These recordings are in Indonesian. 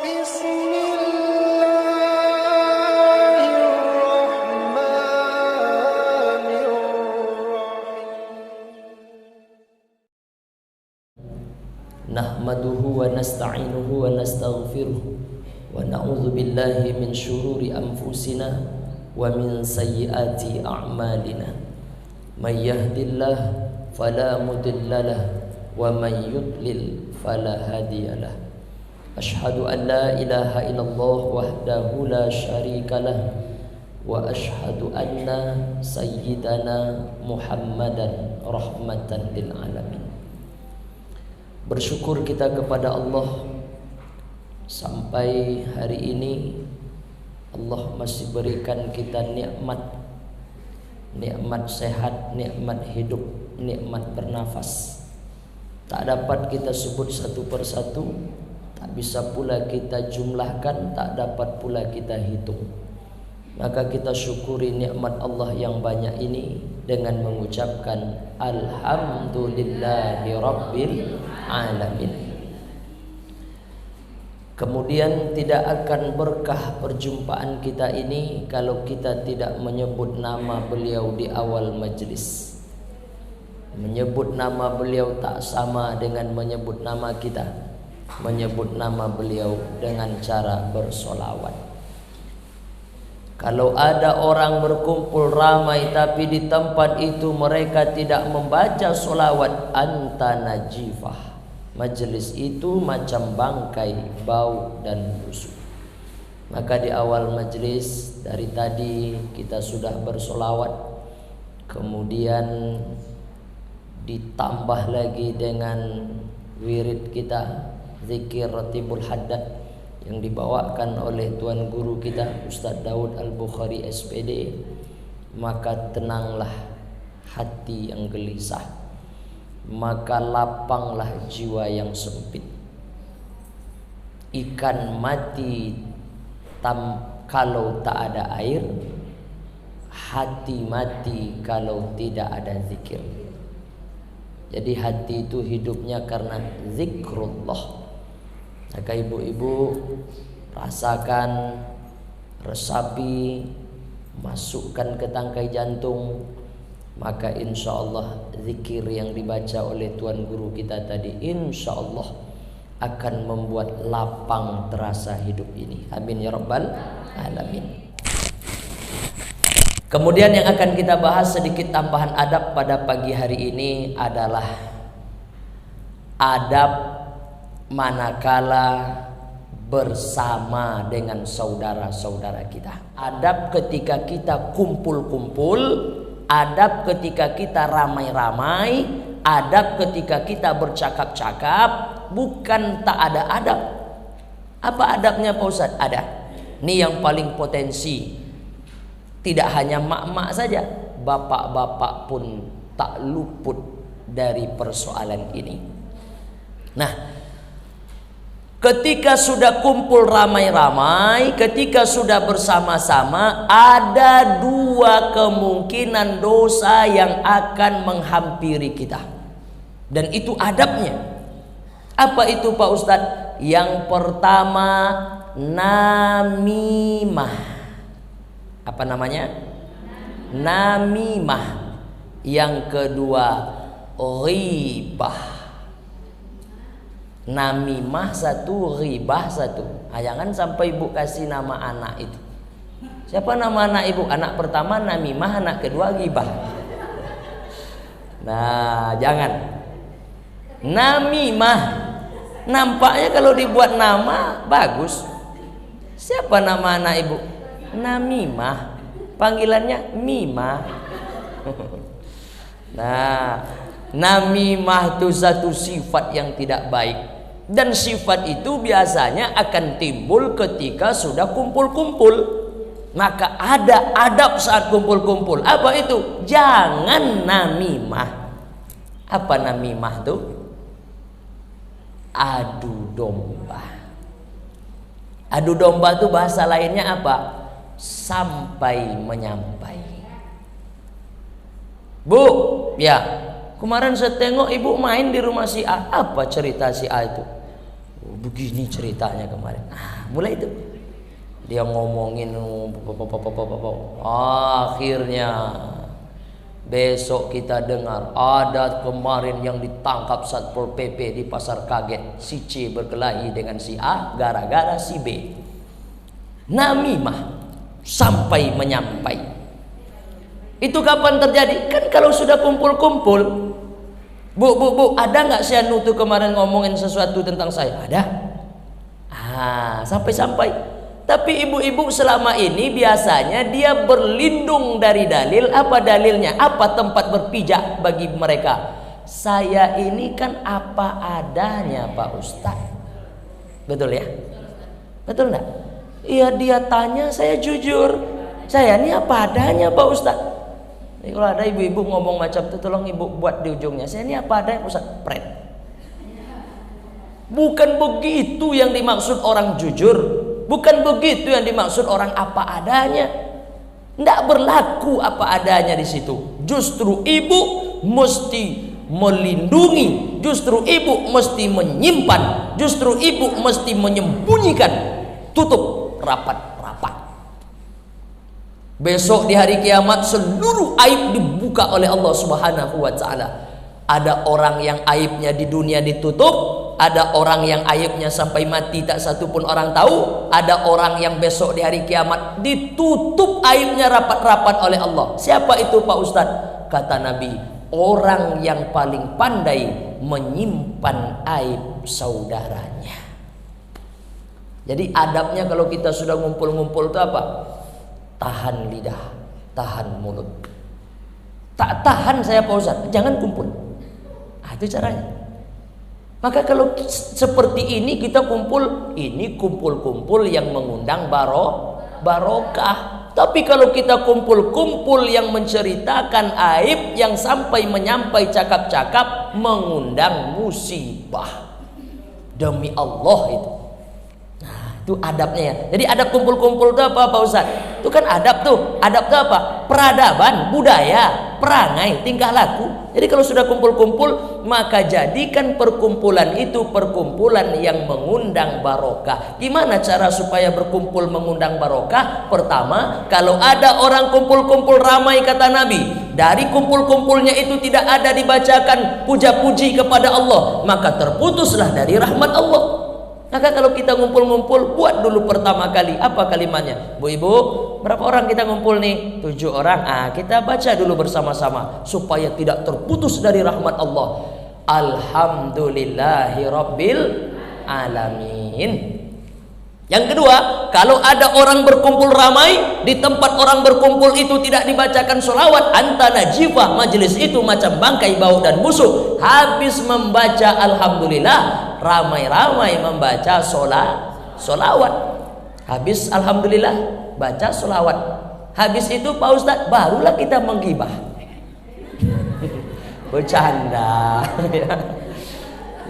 Nahmaduhu wa nasta'inuhu wa nastaghfiruh wa na'udzu billahi min syururi anfusina wa min sayyiati a'malina. May yahdihillahu fala mudhillalah wa may yudlil fala hadiyalah. Asyhadu an la ilaha illallah wahdahu la syarikalah wa asyhadu anna sayyidana Muhammadan rahmatan lil alamin. Bersyukur kita kepada Allah sampai hari ini Allah masih berikan kita nikmat sehat, nikmat hidup, nikmat bernafas. Tak dapat kita sebut satu persatu, tak bisa pula kita jumlahkan, tak dapat pula kita hitung. Maka kita syukuri nikmat Allah yang banyak ini dengan mengucapkan Alhamdulillahi Rabbil Alamin. Kemudian tidak akan berkah perjumpaan kita ini kalau kita tidak menyebut nama beliau di awal majlis. Menyebut nama beliau tak sama dengan menyebut nama kita. Menyebut nama beliau dengan cara bersolawat. Kalau ada orang berkumpul ramai tapi di tempat itu mereka tidak membaca solawat, anta najifah. Majelis itu macam bangkai, bau dan busuk. Maka di awal majelis dari tadi kita sudah bersolawat, kemudian ditambah lagi dengan wirid kita, zikir ratibul haddad yang dibawakan oleh Tuan Guru kita Ustaz Daud Al-Bukhari SPD. Maka tenanglah hati yang gelisah, maka lapanglah jiwa yang sempit. Ikan mati kalau tak ada air, hati mati kalau tidak ada zikir. Jadi hati itu hidupnya karena zikrullah. Maka ibu-ibu rasakan, resapi, masukkan ke tangkai jantung. Maka insya Allah zikir yang dibaca oleh Tuan Guru kita tadi insya Allah akan membuat lapang terasa hidup ini. Amin ya Rabbal Alamin. Kemudian yang akan kita bahas sedikit tambahan adab pada pagi hari ini adalah adab manakala bersama dengan saudara-saudara kita. Adab ketika kita kumpul-kumpul, adab ketika kita ramai-ramai, adab ketika kita bercakap-cakap. Bukan tak ada adab. Apa adabnya Pak Ustadz? Ada. Ini yang paling potensi. Tidak hanya mak-mak saja, bapak-bapak pun tak luput dari persoalan ini. Nah, ketika sudah kumpul ramai-ramai, ketika sudah bersama-sama, ada dua kemungkinan dosa yang akan menghampiri kita. Dan itu adabnya. Apa itu Pak Ustadz? Yang pertama, namimah. Apa namanya? Namimah. Yang kedua, ghibah. Namimah satu, ghibah satu. Jangan sampai ibu kasih nama anak itu. Siapa nama anak ibu? Anak pertama namimah, anak kedua ghibah. Nah, jangan. Namimah nampaknya kalau dibuat nama bagus. Siapa nama anak ibu? Namimah. Panggilannya Mimah. Nah, namimah itu satu sifat yang tidak baik. Dan sifat itu biasanya akan timbul ketika sudah kumpul-kumpul. Maka ada adab saat kumpul-kumpul. Apa itu? Jangan namimah. Apa namimah itu? Adu domba. Adu domba itu bahasa lainnya apa? Sampai menyampai. Bu, ya, kemarin saya tengok ibu main di rumah si A. Apa cerita si A itu? begini ceritanya kemarin. Mulai itu dia ngomongin, akhirnya besok kita dengar ada kemarin yang ditangkap Satpol PP di Pasar Kaget, si C berkelahi dengan si A gara-gara si B. Namimah sampai menyampai. Itu kapan terjadi? Kan kalau sudah kumpul-kumpul. Bu, ada nggak si Anu tuh kemarin ngomongin sesuatu tentang saya? Ada. Sampai-sampai. Tapi ibu-ibu selama ini biasanya dia berlindung dari dalil. Apa dalilnya? Apa tempat berpijak bagi mereka? Saya ini kan apa adanya Pak Ustadz. Betul ya? Betul enggak? Iya, dia tanya, saya jujur. Saya ini apa adanya Pak Ustadz. Jadi kalau ada ibu-ibu ngomong macam itu, tolong ibu buat di ujungnya, saya ini apa adanya Pak Ustadz. Pret. Bukan begitu yang dimaksud orang jujur. Bukan begitu yang dimaksud orang apa adanya. Tidak berlaku apa adanya di situ. Justru ibu mesti melindungi. Justru ibu mesti menyimpan. Justru ibu mesti menyembunyikan. Tutup rapat-rapat. Besok di hari kiamat seluruh aib dibuka oleh Allah Subhanahu wa ta'ala. Ada orang yang aibnya di dunia ditutup. Ada orang yang aibnya sampai mati tak satu pun orang tahu. Ada orang yang besok di hari kiamat ditutup aibnya rapat-rapat oleh Allah. Siapa itu Pak Ustadz? Kata Nabi, orang yang paling pandai menyimpan aib saudaranya. Jadi adabnya kalau kita sudah ngumpul-ngumpul itu apa? Tahan lidah, tahan mulut. Tak tahan saya Pak Ustadz, jangan kumpul. Itu caranya. Maka kalau seperti ini kita kumpul, ini kumpul-kumpul yang mengundang barokah. Tapi kalau kita kumpul-kumpul yang menceritakan aib, yang sampai menyampai cakap-cakap, mengundang musibah. Demi Allah itu. Nah, itu adabnya ya. Jadi adab kumpul-kumpul itu apa Pak Ustaz? Itu kan adab tuh. Adab itu apa? Peradaban, budaya, perangai, tingkah laku. Jadi kalau sudah kumpul-kumpul, maka jadikan perkumpulan itu perkumpulan yang mengundang barokah. Gimana cara supaya berkumpul mengundang barokah? Pertama, kalau ada orang kumpul-kumpul ramai kata Nabi, dari kumpul-kumpulnya itu tidak ada dibacakan puja-puji kepada Allah, maka terputuslah dari rahmat Allah. Maka kalau kita ngumpul-ngumpul, buat dulu pertama kali apa kalimatnya? Bu ibu, berapa orang kita ngumpul nih? 7 orang. Kita baca dulu bersama-sama supaya tidak terputus dari rahmat Allah. Alhamdulillahi Rabbil Alamin. Yang kedua, kalau ada orang berkumpul ramai, di tempat orang berkumpul itu tidak dibacakan sholawat, anta najifah, majelis itu macam bangkai bau dan busuk. Habis membaca alhamdulillah, ramai-ramai membaca sholawat. Habis alhamdulillah, baca sholawat. Habis itu Pak Ustadz, barulah kita menggibah. Bercanda.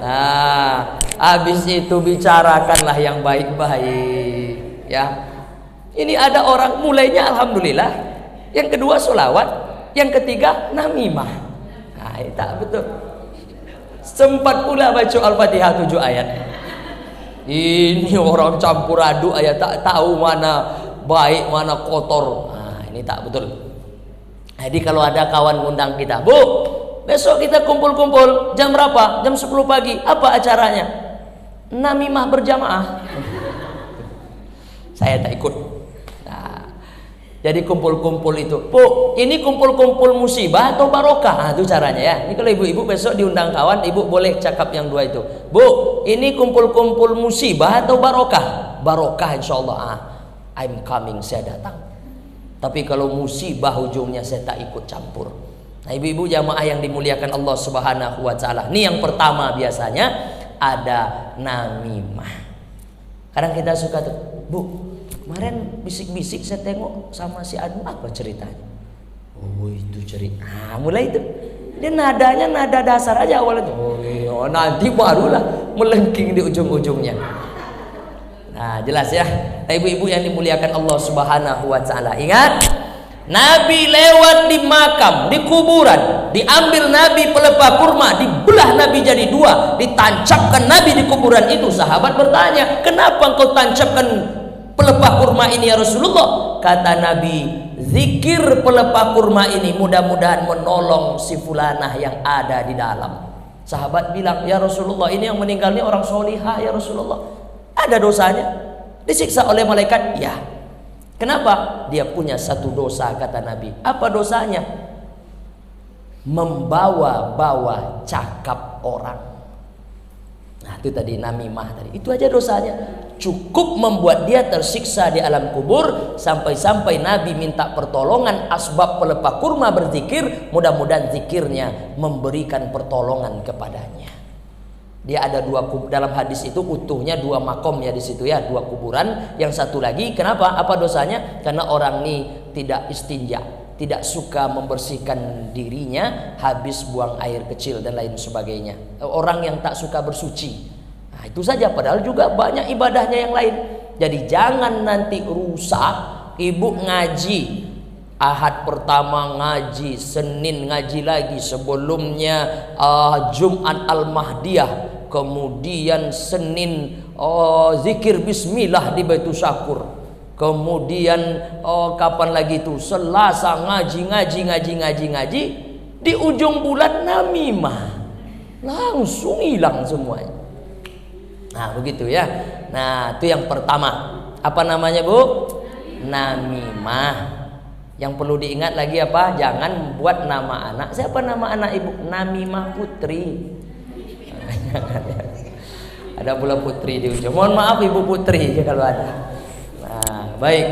Nah, habis itu bicarakanlah yang baik-baik, ya. Ini ada orang mulainya alhamdulillah, yang kedua sholawat, yang ketiga namimah. Nah, itu betul. Sempat pula baca Al-Fatihah 7 ayat. Ini orang campur aduk ayat, tak tahu mana baik mana kotor. Nah, ini tak betul. Jadi kalau ada kawan ngundang kita, Bu, besok kita kumpul-kumpul jam berapa? Jam 10 pagi. Apa acaranya? Namimah berjamaah. Saya tak ikut. Nah, jadi kumpul-kumpul itu, Bu, ini kumpul-kumpul musibah atau barokah? Nah, itu caranya ya. Ini kalau ibu-ibu besok diundang kawan, ibu boleh cakap yang dua itu. Bu, ini kumpul-kumpul musibah atau barokah? Barokah insyaallah. I'm coming, saya datang. Tapi kalau musibah ujungnya saya tak ikut campur. Nah, ibu-ibu jamaah yang dimuliakan Allah Subhanahu wa ta'ala, ini yang pertama biasanya ada namimah. Kadang kita suka tuh, Bu, kemarin bisik-bisik saya tengok sama si Anu, apa ceritanya? Oh, itu cerita. Nah, mulai itu. Dia nadanya nada dasar aja awalnya. Oh, iya, nanti barulah melengking di ujung-ujungnya. Nah, jelas ya. Ibu-ibu yang dimuliakan Allah Subhanahu wa ta'ala, ingat, Nabi lewat di makam, di kuburan, diambil Nabi pelepah kurma, dibelah Nabi jadi dua, ditancapkan Nabi di kuburan itu. Sahabat bertanya, kenapa engkau tancapkan pelepah kurma ini ya Rasulullah? Kata Nabi, zikir pelepah kurma ini mudah-mudahan menolong si fulanah yang ada di dalam. Sahabat bilang, ya Rasulullah, ini yang meninggal ini orang solihah ya Rasulullah, ada dosanya, disiksa oleh malaikat? Ya. Kenapa? Dia punya satu dosa, kata Nabi. Apa dosanya? Membawa-bawa cakap orang. Nah itu tadi namimah tadi. Itu aja dosanya. Cukup membuat dia tersiksa di alam kubur. Sampai-sampai Nabi minta pertolongan asbab pelepah kurma berzikir. Mudah-mudahan zikirnya memberikan pertolongan kepadanya. Dia ada dua dalam hadis itu utuhnya dua makom ya di situ ya, dua kuburan. Yang satu lagi, kenapa? Apa dosanya? Karena orang ini tidak istinja, tidak suka membersihkan dirinya, habis buang air kecil dan lain sebagainya. Orang yang tak suka bersuci. Nah, itu saja, padahal juga banyak ibadahnya yang lain. Jadi jangan nanti rusak. Ibu ngaji Ahad pertama ngaji, Senin ngaji lagi, sebelumnya Jumat Al-Mahdiyah, kemudian Senin zikir bismillah di Baitul Syakur, kemudian kapan lagi itu Selasa ngaji, di ujung bulan namimah, langsung hilang semuanya. Nah begitu ya. Nah itu yang pertama, apa namanya Bu? Namimah. Yang perlu diingat lagi apa? Jangan buat nama anak. Siapa nama anak ibu? Namimah Putri. Ada pula Putri di ujung. Mohon maaf Ibu Putri kalau ada. Nah, baik.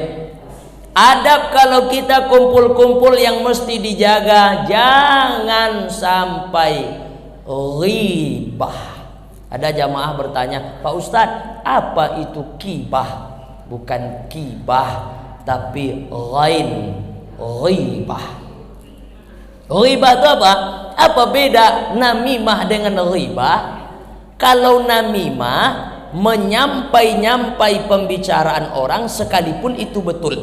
Adab kalau kita kumpul-kumpul yang mesti dijaga, jangan sampai ghibah. Ada jamaah bertanya, Pak Ustadz, apa itu kibah? Bukan kibah, tapi ghain. Ghibah. Ghibah itu apa? Apa beda namimah dengan ghibah? Kalau namimah menyampai pembicaraan orang sekalipun itu betul.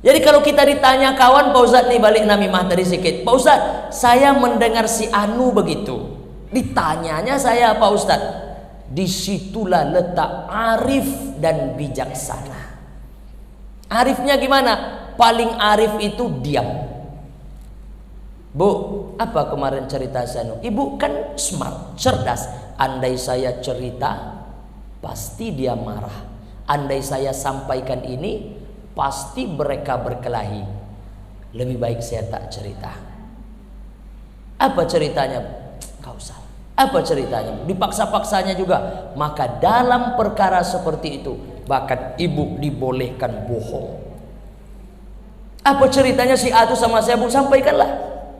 Jadi kalau kita ditanya kawan, Pak Ustadz nih balik namimah tadi sedikit. Pak Ustadz, saya mendengar si Anu begitu. Ditanyanya saya Pak Ustadz. Disitulah letak arif dan bijaksana. Arifnya gimana? Paling arif itu diam. Bu, apa kemarin cerita saya? Ibu kan smart, cerdas. Andai saya cerita, pasti dia marah. Andai saya sampaikan ini, pasti mereka berkelahi. Lebih baik saya tak cerita. Apa ceritanya? Kau salah. Apa ceritanya? Dipaksa-paksanya juga. Maka dalam perkara seperti itu, bahkan ibu dibolehkan bohong. Apa ceritanya si A itu sama saya, Bu? Sampaikanlah.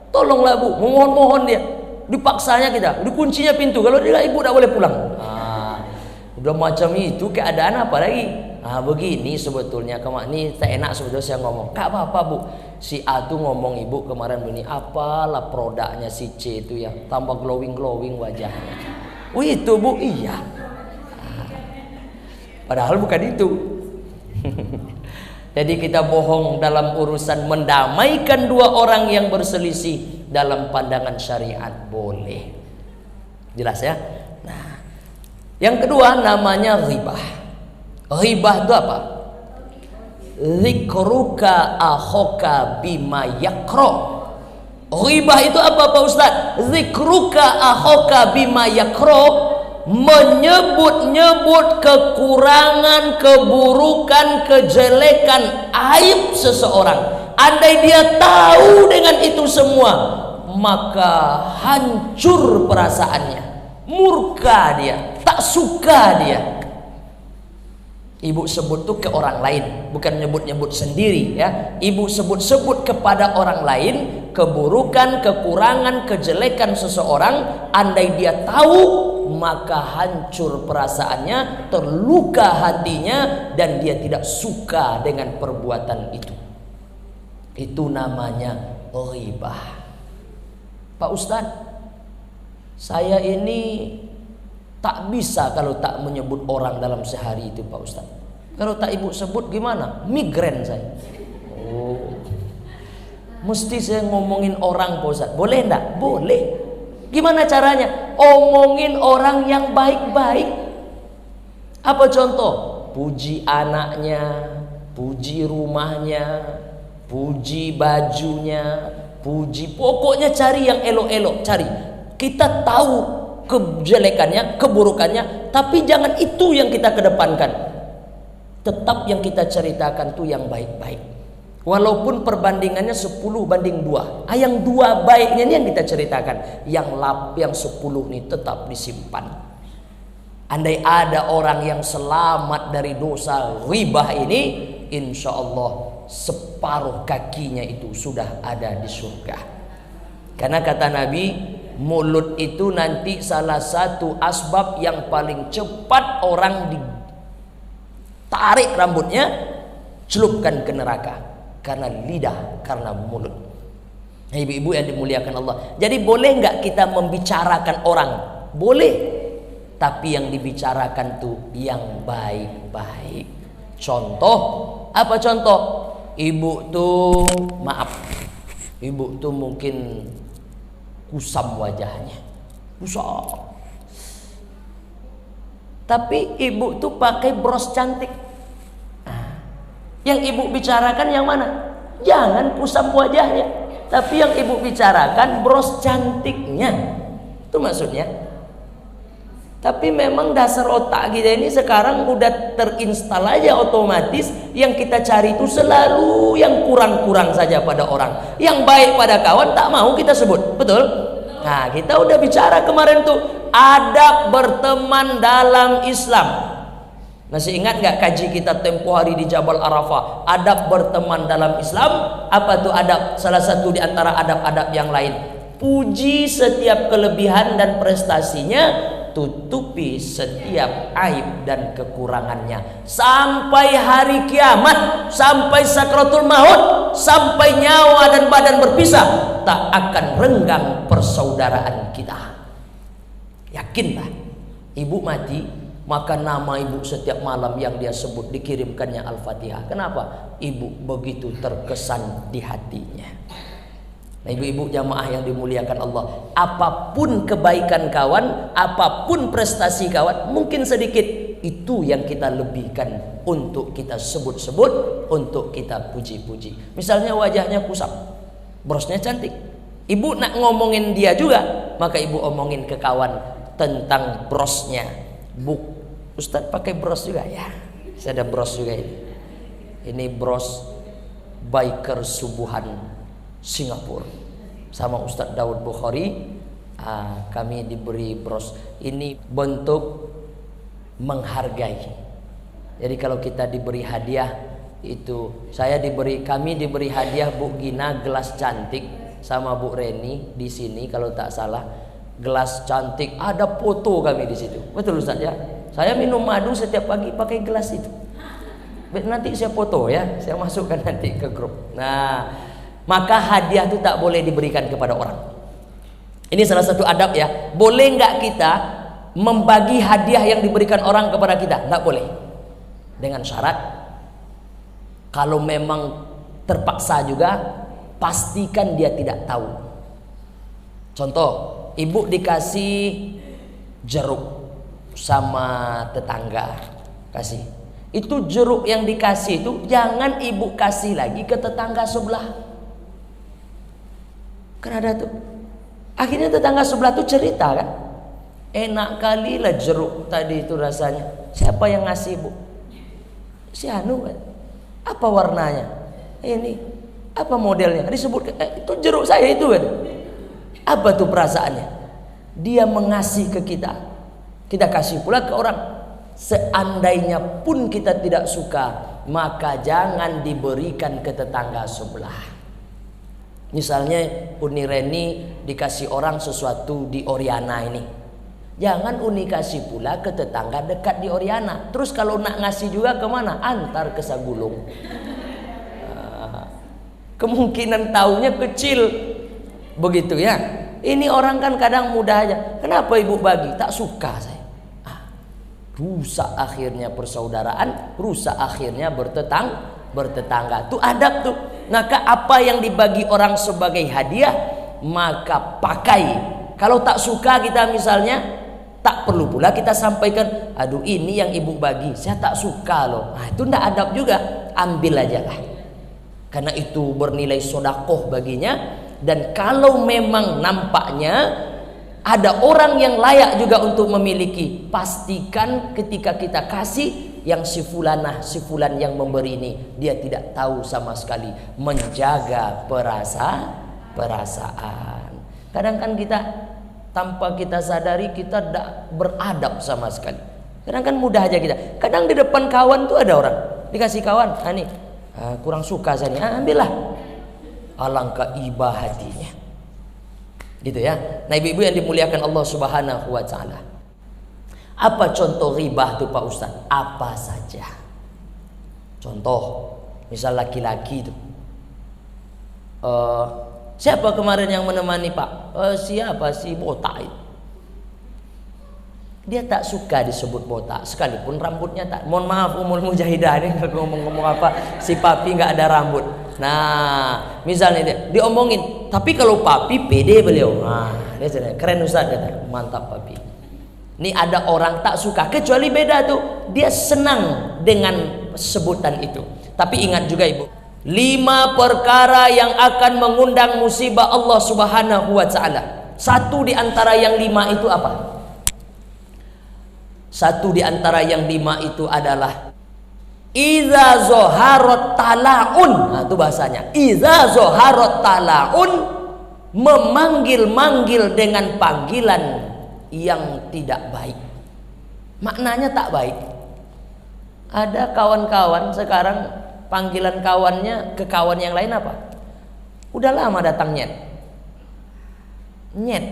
Tolonglah Bu, mohon dia. Dipaksanya kita, dikuncinya pintu. Kalau dia ibu tidak boleh pulang. Udah macam itu keadaan apa lagi? Begini sebetulnya ini tak enak sebetulnya saya ngomong. Kak apa Bu? Si A tuh ngomong ibu kemarin begini, apalah produknya si C itu ya, tambah glowing wajahnya. Itu Bu, iya. Padahal bukan itu. Jadi kita bohong dalam urusan mendamaikan dua orang yang berselisih dalam pandangan syariat boleh. Jelas ya? Nah, yang kedua namanya ghibah. Ghibah itu apa? Zikruka akhoka bima yakro. Ghibah itu apa Pak Ustaz? Zikruka akhoka bima yakro, menyebut-nyebut kekurangan, keburukan, kejelekan, aib seseorang. Andai dia tahu dengan itu semua, maka hancur perasaannya, murka dia, tak suka dia. Ibu sebut tuh ke orang lain, bukan nyebut-nyebut sendiri ya. Ibu sebut-sebut kepada orang lain keburukan, kekurangan, kejelekan seseorang. Andai dia tahu, maka hancur perasaannya, terluka hatinya, dan dia tidak suka dengan perbuatan itu. Itu namanya ghibah. Pak Ustadz, saya ini tak bisa kalau tak menyebut orang dalam sehari itu Pak Ustadz. Kalau tak ibu sebut gimana? Migren saya. Oh. Mesti saya ngomongin orang Pak Ustaz. Boleh enggak? Boleh. Gimana caranya? Omongin orang yang baik-baik. Apa contoh? Puji anaknya, puji rumahnya, puji bajunya, puji, pokoknya cari yang elok-elok, cari. Kita tahu kejelekannya, keburukannya, tapi jangan itu yang kita kedepankan. Tetap yang kita ceritakan tuh yang baik-baik. Walaupun perbandingannya 10:2. Yang 2 baiknya ini yang kita ceritakan. Yang 10 ini tetap disimpan. Andai ada orang yang selamat dari dosa ghibah ini, insya Allah separuh kakinya itu sudah ada di surga. Karena kata Nabi, mulut itu nanti salah satu asbab yang paling cepat orang ditarik rambutnya, celupkan ke neraka. Karena lidah, karena mulut. Ibu-ibu yang dimuliakan Allah. Jadi boleh nggak kita membicarakan orang? Boleh. Tapi yang dibicarakan tuh yang baik-baik. Contoh, apa contoh? Ibu tuh, maaf, ibu tuh mungkin kusam wajahnya, kusam. Tapi ibu tuh pakai bros cantik. Yang ibu bicarakan yang mana? Jangan kusam wajahnya, tapi yang ibu bicarakan bros cantiknya. Itu maksudnya. Tapi memang dasar otak kita ini sekarang udah terinstal aja otomatis. Yang kita cari itu selalu yang kurang-kurang saja pada orang. Yang baik pada kawan tak mau kita sebut. Betul? Nah, kita udah bicara kemarin tuh adab berteman dalam Islam. Masih ingat nggak kaji kita tempo hari di Jabal Arafah? Adab berteman dalam Islam. Apa tuh adab? Salah satu di antara adab-adab yang lain, puji setiap kelebihan dan prestasinya, tutupi setiap aib dan kekurangannya. Sampai hari kiamat, sampai sakratul maut, sampai nyawa dan badan berpisah, tak akan renggang persaudaraan kita. Yakinlah, ibu mati, maka nama ibu setiap malam yang dia sebut dikirimkannya Al-Fatihah. Kenapa? Ibu begitu terkesan di hatinya. Nah, ibu-ibu jamaah yang dimuliakan Allah, apapun kebaikan kawan, apapun prestasi kawan, mungkin sedikit, itu yang kita lebihkan untuk kita sebut-sebut, untuk kita puji-puji. Misalnya wajahnya kusam, brosnya cantik, ibu nak ngomongin dia juga, maka ibu omongin ke kawan tentang brosnya. Ustadz pakai bros juga ya? Saya ada bros juga ini. Ini bros biker subuhan Singapura sama Ustadz Daud Bukhari. Kami diberi bros ini bentuk menghargai. Jadi kalau kita diberi hadiah itu, kami diberi hadiah Bu Gina gelas cantik sama Bu Reni di sini kalau tak salah, gelas cantik, ada foto kami di situ. Betul Ustaz ya? Saya minum madu setiap pagi pakai gelas itu. Nanti saya foto ya, saya masukkan nanti ke grup. Nah, maka hadiah itu tak boleh diberikan kepada orang. Ini salah satu adab ya. Boleh nggak kita membagi hadiah yang diberikan orang kepada kita? Nggak boleh. Dengan syarat, kalau memang terpaksa juga, pastikan dia tidak tahu. Contoh, ibu dikasih jeruk sama tetangga, kasih. Itu jeruk yang dikasih itu jangan ibu kasih lagi ke tetangga sebelah. Kan ada tuh. Akhirnya tetangga sebelah tuh cerita kan, enak kali lah jeruk tadi itu rasanya. Siapa yang ngasih bu? Si Anu kan. Apa warnanya? Ini. Apa modelnya? Disebut itu jeruk saya itu kan. Apa tuh perasaannya? Dia mengasih ke kita. Kita kasih pula ke orang. Seandainya pun kita tidak suka, maka jangan diberikan ke tetangga sebelah. Misalnya Uni Reni dikasih orang sesuatu di Oriana ini, jangan Uni kasih pula ke tetangga dekat di Oriana. Terus kalau nak ngasih juga kemana? Antar ke Sagulung. Kemungkinan taunya kecil. Begitu ya. Ini orang kan kadang mudah aja. Kenapa ibu bagi? Tak suka saya. Rusak akhirnya persaudaraan, rusak akhirnya bertetangga. Itu adab tuh. Maka apa yang dibagi orang sebagai hadiah, maka pakai. Kalau tak suka kita misalnya, tak perlu pula kita sampaikan, aduh ini yang ibu bagi, saya tak suka loh. Nah, itu tidak adab juga, ambil aja lah. Karena itu bernilai sodakoh baginya. Dan kalau memang nampaknya ada orang yang layak juga untuk memiliki, pastikan ketika kita kasih, yang si fulan yang memberi ini, dia tidak tahu sama sekali menjaga perasaan. Kadang kan kita tanpa kita sadari kita tidak beradab sama sekali. Kadang kan mudah aja kita. Kadang di depan kawan tuh ada orang dikasih kawan, nih kurang suka saya nih, ambillah. Alangkah iba hatinya, gitu ya. Nah ibu-ibu yang dimuliakan Allah Subhanahu wa Ta'ala, apa contoh ribah tuh Pak Ustadz? Apa saja. Contoh, misal laki-laki tuh, siapa kemarin yang menemani Pak? Siapa si botak itu? Dia tak suka disebut botak, sekalipun rambutnya tak. Mohon maaf Umul Mujahidah ini kalau ngomong-ngomong apa, si papi nggak ada rambut. Nah, misalnya dia diomongin, tapi kalau papi pede beliau. Nah, dia keren Ustaz, kata. Mantap papi. Ini ada orang tak suka, kecuali beda tuh, dia senang dengan sebutan itu. Tapi ingat juga ibu, 5 perkara yang akan mengundang musibah Allah Subhanahu wa Ta'ala. Satu di antara yang 5 itu apa? Satu di antara yang 5 itu adalah iza zoharot talaun. Nah itu bahasanya, iza zoharot talaun, memanggil-manggil dengan panggilan yang tidak baik. Maknanya tak baik. Ada kawan-kawan sekarang panggilan kawannya ke kawan yang lain apa? Udah lama datang nyet. Nyet.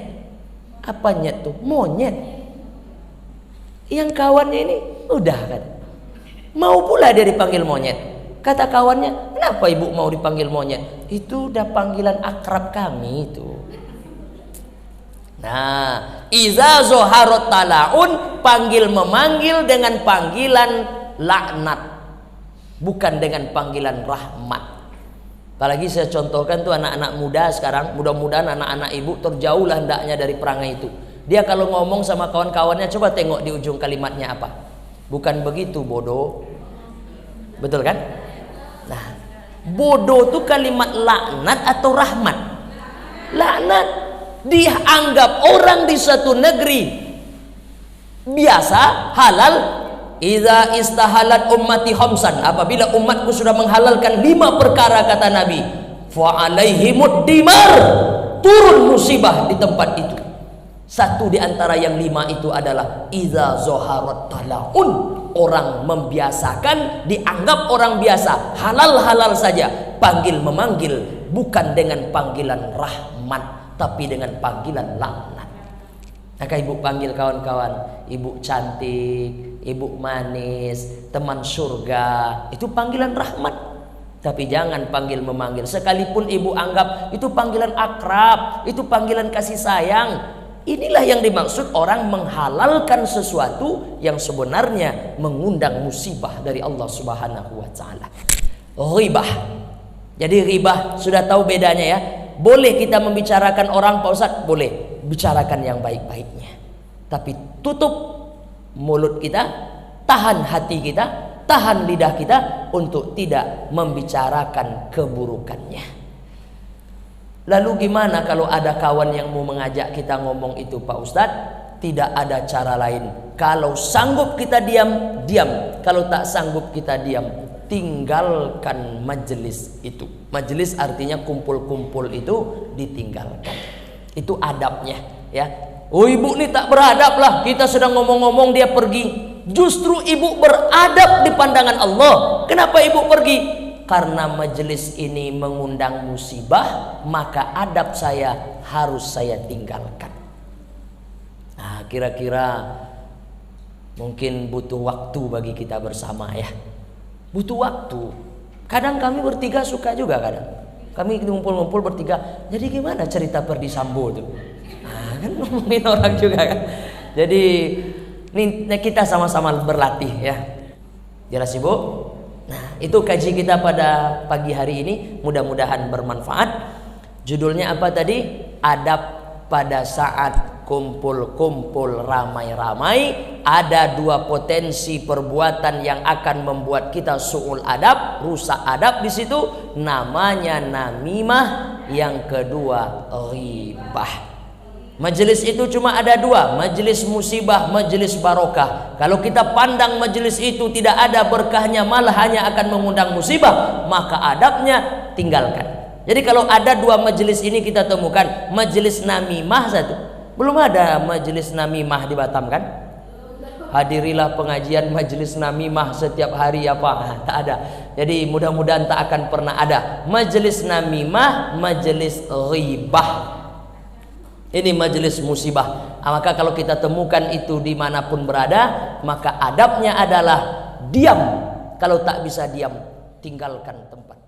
Apa nyet tuh? Monyet. Yang kawannya ini udah kan, mau pula dia dipanggil monyet. Kata kawannya, kenapa ibu mau dipanggil monyet? Itu udah panggilan akrab kami itu. Nah, iza zoharot talaun, panggil memanggil dengan panggilan laknat, bukan dengan panggilan rahmat. Apalagi saya contohkan tuh anak-anak muda sekarang, mudah-mudahan anak-anak ibu terjauhlah hendaknya dari perangai itu. Dia kalau ngomong sama kawan-kawannya, coba tengok di ujung kalimatnya apa. Bukan begitu bodoh. Betul kan? Nah, bodoh itu kalimat laknat atau rahmat? Laknat. Dia anggap orang di satu negeri biasa halal. Iza istahalat ummati khamsan, apabila umatku sudah menghalalkan 5 perkara kata Nabi, fa alaihimud dimar, turun musibah di tempat itu. Satu di antara yang 5 itu adalah iza zoharat talaun, orang membiasakan, dianggap orang biasa, halal-halal saja, panggil memanggil, bukan dengan panggilan rahmat, tapi dengan panggilan laknat. Maka ibu panggil kawan-kawan, ibu cantik, ibu manis, teman surga, itu panggilan rahmat. Tapi jangan panggil memanggil, sekalipun ibu anggap itu panggilan akrab, itu panggilan kasih sayang. Inilah yang dimaksud orang menghalalkan sesuatu yang sebenarnya mengundang musibah dari Allah Subhanahu wa Ta'ala. Ribah. Jadi ribah sudah tahu bedanya ya. Boleh kita membicarakan orang Pak Ustadz, boleh bicarakan yang baik-baiknya. Tapi tutup mulut kita, tahan hati kita, tahan lidah kita untuk tidak membicarakan keburukannya. Lalu gimana kalau ada kawan yang mau mengajak kita ngomong itu Pak Ustadz? Tidak ada cara lain. Kalau sanggup kita diam, diam. Kalau tak sanggup kita diam, tinggalkan majelis itu. Majelis artinya kumpul-kumpul itu ditinggalkan. Itu adabnya ya. Oh ibu ini tak beradab lah, kita sedang ngomong-ngomong dia pergi. Justru ibu beradab di pandangan Allah. Kenapa ibu pergi? Karena majelis ini mengundang musibah, maka adab saya harus saya tinggalkan. Nah, kira-kira mungkin butuh waktu bagi kita bersama ya. Butuh waktu. Kadang kami bertiga suka juga kadang. Kami ngumpul-ngumpul bertiga. Jadi gimana cerita Perdi Sambo tuh? Nah, kan ngomongin orang juga kan. Jadi ini kita sama-sama berlatih ya. Jelas ibu? Nah, itu kaji kita pada pagi hari ini, mudah-mudahan bermanfaat. Judulnya apa tadi? Adab pada saat kumpul-kumpul ramai-ramai. Ada dua potensi perbuatan yang akan membuat kita su'ul adab, rusak adab di situ. Namanya namimah, yang kedua ghibah. Majelis itu cuma ada dua, majelis musibah, majelis barokah. Kalau kita pandang majelis itu tidak ada berkahnya, malah hanya akan mengundang musibah, maka adabnya tinggalkan. Jadi kalau ada dua majelis ini kita temukan, majelis namimah satu. Belum ada majelis namimah di Batam kan? Hadirilah pengajian majelis namimah setiap hari apa? Tak ada. Jadi mudah-mudahan tak akan pernah ada majelis namimah, majelis ghibah. Ini majelis musibah. Maka kalau kita temukan itu dimanapun berada, maka adabnya adalah diam. Kalau tak bisa diam, tinggalkan tempat.